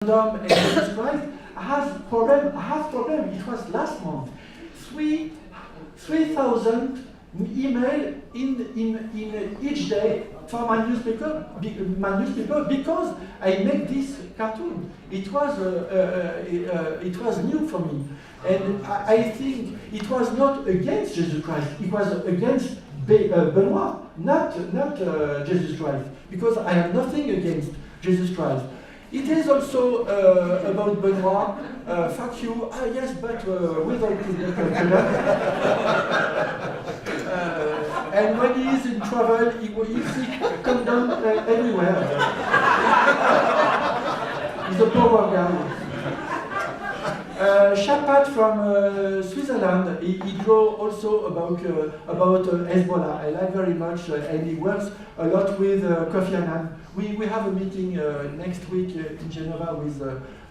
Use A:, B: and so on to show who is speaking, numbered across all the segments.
A: and Jesus Christ, I have problem. It was last month. 3,000 email in each day for my newspaper because I make this cartoon. It was new for me, and I think it was not against Jesus Christ. It was against Benoit, not Jesus Christ, because I have nothing against Jesus Christ. It is also about Benoit. Fuck you. Ah yes, but without and when he is in trouble, he come down everywhere. He's a poor guy. Chapat from Switzerland, he drew also about Hezbollah. I like very much, and he works a lot with Kofi Annan. We have a meeting next week in Geneva with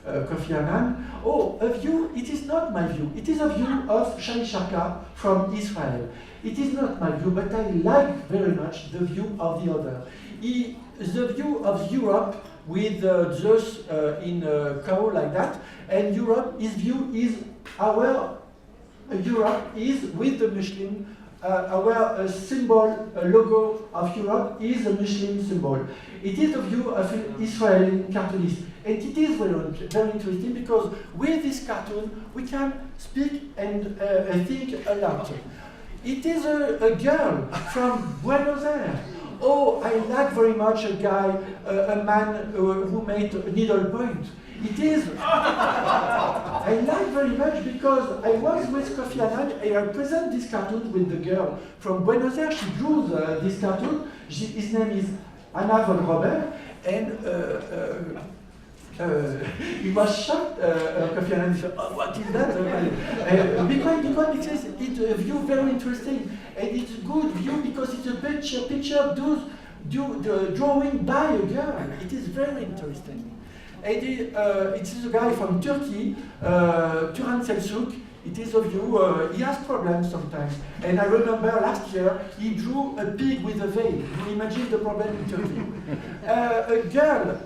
A: Kofi Annan. Oh, a view, it is not my view. It is a view of Shai Sharka from Israel. It is not my view, but I like very much the view of the other. The view of Europe with Zeus in cow like that, and his view is Europe is with the Muslim. Our symbol, logo of Europe is a Muslim symbol. It is the view of an Israeli cartoonist. And it is very interesting because with this cartoon we can speak and think a lot. It is a girl from Buenos Aires. Oh, I like very much a man who made needlepoint. It is. I like very much because I was with Kofi Annan. I present this cartoon with the girl from Buenos Aires. She drew this cartoon. His name is Anna von Robert, and he was shocked. Kofi Annan said, "Oh, what is that?" Because it's a view very interesting, and it's a good view because it's a picture drawing by a girl. It is very interesting. And it is a guy from Turkey, Turan Selçuk. It is a view. He has problems sometimes. And I remember last year he drew a pig with a veil. You imagine the problem in Turkey. A girl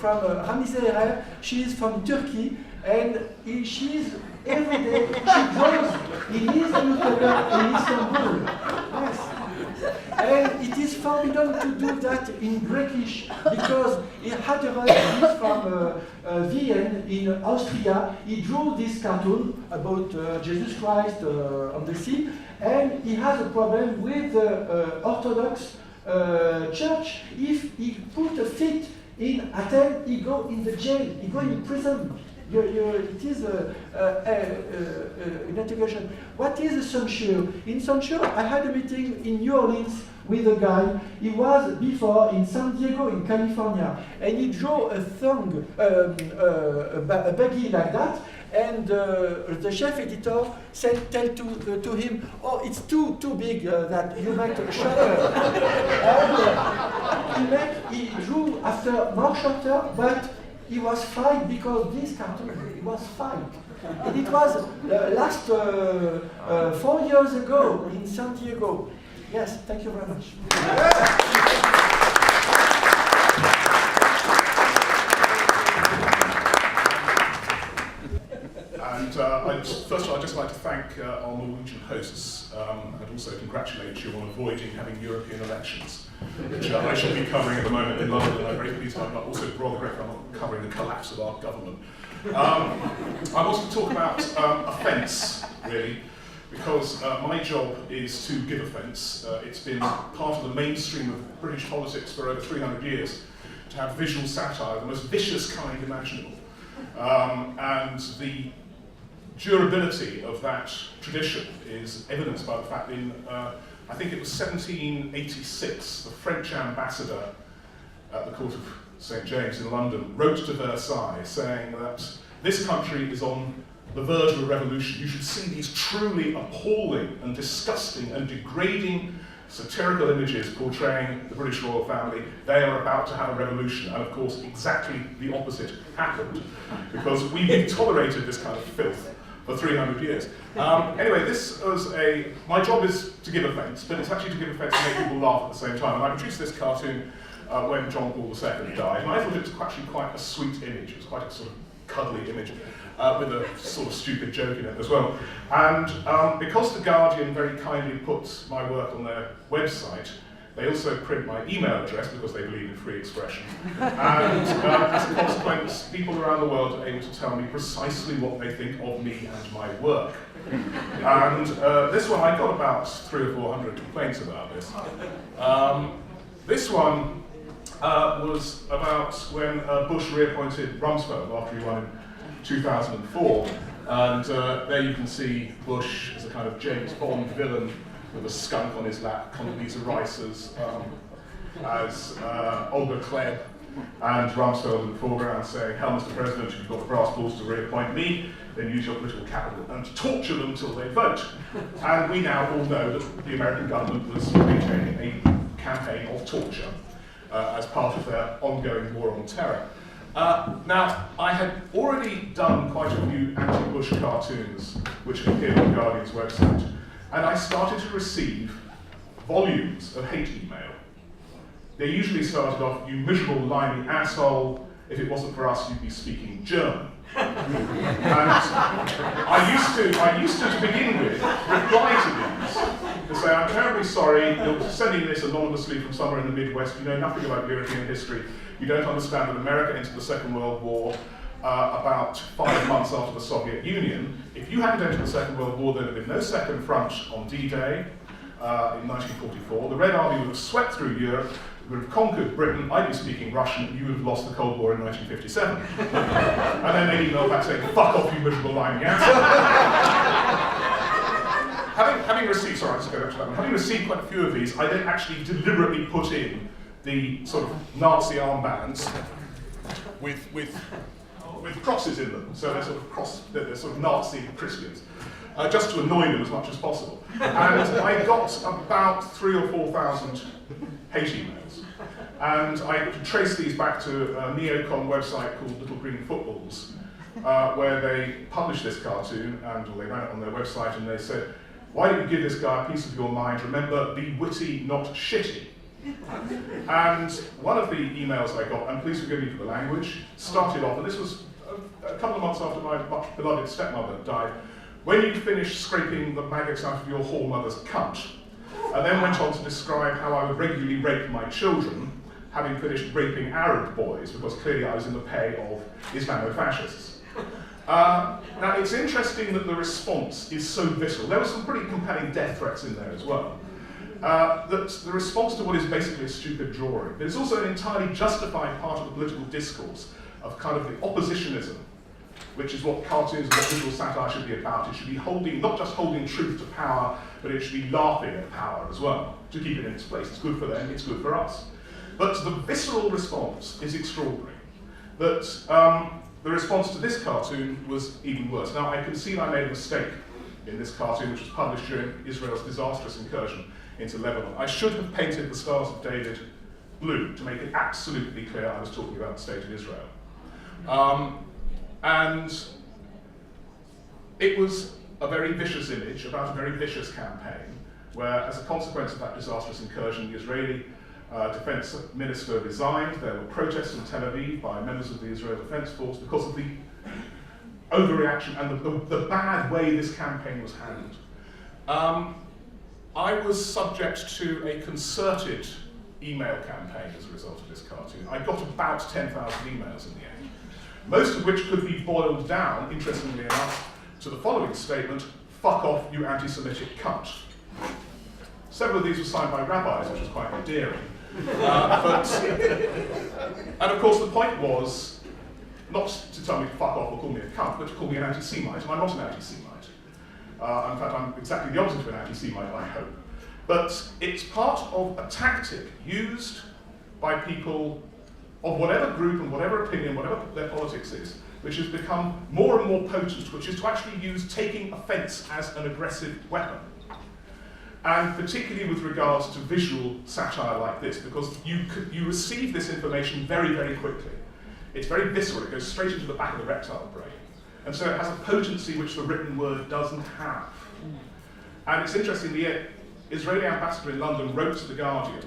A: from Ramize, she is from Turkey, and she is every day she draws in his newspaper in Istanbul. Yes. And it is forbidden to do that in Grekish because he had a is from Vienna in Austria. He drew this cartoon about Jesus Christ on the sea, and he has a problem with the Orthodox Church. If he put a foot in Athens, he go in the jail, he go in prison. It is an integration. What is a censure? In censure, I had a meeting in New Orleans with a guy. He was before in San Diego in California, and he drew a thong, a baggy like that. And the chef editor tell to him, "Oh, it's too big that you make shorter." And he drew after more shorter, but he was fired because this cartoon was fired. And it was last 4 years ago in San Diego. Yes, thank you very much.
B: And first of all, I'd just like to thank our Norwegian hosts and also congratulate you on avoiding having European elections, which I shall be covering at the moment in London, and I'm very pleased I'm also rather grateful I'm not covering the collapse of our government. I want to talk about offence, really, because my job is to give offence. It's been part of the mainstream of British politics for over 300 years to have visual satire, the most vicious kind imaginable. And the durability of that tradition is evidenced by the fact that in, I think it was 1786, the French ambassador at the court of St. James in London wrote to Versailles saying that this country is on the verge of a revolution. You should see these truly appalling and disgusting and degrading satirical images portraying the British royal family. They are about to have a revolution, and of course exactly the opposite happened, because we've tolerated this kind of filth for 300 years. Anyway, my job is to give offence, but it's actually to give offence and make people laugh at the same time. And I produced this cartoon when John Paul II died. And I thought it was actually quite a sweet image. It was quite a sort of cuddly image with a sort of stupid joke in it as well. And because The Guardian very kindly puts my work on their website, they also print my email address because they believe in free expression. And as a consequence, people around the world are able to tell me precisely what they think of me and my work. And this one, I got about 300 or 400 complaints about this. This one was about when Bush reappointed Rumsfeld after he won in 2004. And there you can see Bush as a kind of James Bond villain with a skunk on his lap, Condoleezza Rice as Olga Klebb, and Rumsfeld in the foreground saying, "Hell, Mr. President, if you've got the brass balls to reappoint me, then use your political capital and torture them till they vote." And we now all know that the American government was maintaining a campaign of torture as part of their ongoing war on terror. Now, I had already done quite a few anti-Bush cartoons which appeared on the Guardian's website, and I started to receive volumes of hate email. They usually started off, "You miserable, limey asshole, if it wasn't for us, you'd be speaking German." And I used to begin with, reply to these, to say, "I'm terribly sorry, you're sending this anonymously from somewhere in the Midwest, you know nothing about European history, you don't understand that America entered the Second World War about 5 months after the Soviet Union. If you hadn't entered the Second World War, there would have been no Second Front on D-Day in 1944. The Red Army would have swept through Europe, would have conquered Britain, I'd be speaking Russian, and you would have lost the Cold War in 1957. And then they emailed back saying, "Fuck off, you miserable lying ass." Having received, sorry, I'll just go back to that one. Having received quite a few of these, I then actually deliberately put in the sort of Nazi armbands with crosses in them, so they're sort of Nazi Christians, just to annoy them as much as possible. And I got about 3,000 or 4,000 hate emails. And I traced these back to a neocon website called Little Green Footballs, where they published this cartoon, and they ran it on their website, and they said, "Why don't you give this guy a piece of your mind? Remember, be witty, not shitty." And one of the emails I got, and please forgive me for the language, started off, and this was a couple of months after my much beloved stepmother died, "When you finished scraping the maggots out of your whoremother's cunt," and then went on to describe how I would regularly rape my children, having finished raping Arab boys, because clearly I was in the pay of Islamo-fascists. Now, it's interesting that the response is so visceral. There were some pretty compelling death threats in there as well. That the response to what is basically a stupid drawing, but it's also an entirely justified part of the political discourse of kind of the oppositionism, which is what cartoons and what visual satire should be about. It should be not just holding truth to power, but it should be laughing at power as well, to keep it in its place. It's good for them, it's good for us. But the visceral response is extraordinary. That the response to this cartoon was even worse. Now, I concede I made a mistake in this cartoon, which was published during Israel's disastrous incursion into Lebanon. I should have painted the Stars of David blue to make it absolutely clear I was talking about the state of Israel. And it was a very vicious image about a very vicious campaign, where as a consequence of that disastrous incursion, the Israeli defense minister resigned. There were protests in Tel Aviv by members of the Israel Defense Force because of the overreaction and the bad way this campaign was handled. I was subject to a concerted email campaign as a result of this cartoon. I got about 10,000 emails in the end, most of which could be boiled down, interestingly enough, to the following statement: "Fuck off, you anti-Semitic cunt." Several of these were signed by rabbis, which was quite endearing. And of course the point was not to tell me to fuck off or call me a cunt, but to call me an anti-Semite, and I'm not an anti-Semite. In fact, I'm exactly the opposite of an anti-Semite, I hope. But it's part of a tactic used by people of whatever group and whatever opinion, whatever their politics is, which has become more and more potent, which is to actually use taking offence as an aggressive weapon. And particularly with regards to visual satire like this, because you receive this information very, very quickly. It's very visceral, it goes straight into the back of the reptile brain. And so it has a potency which the written word doesn't have. And it's interesting, the Israeli ambassador in London wrote to The Guardian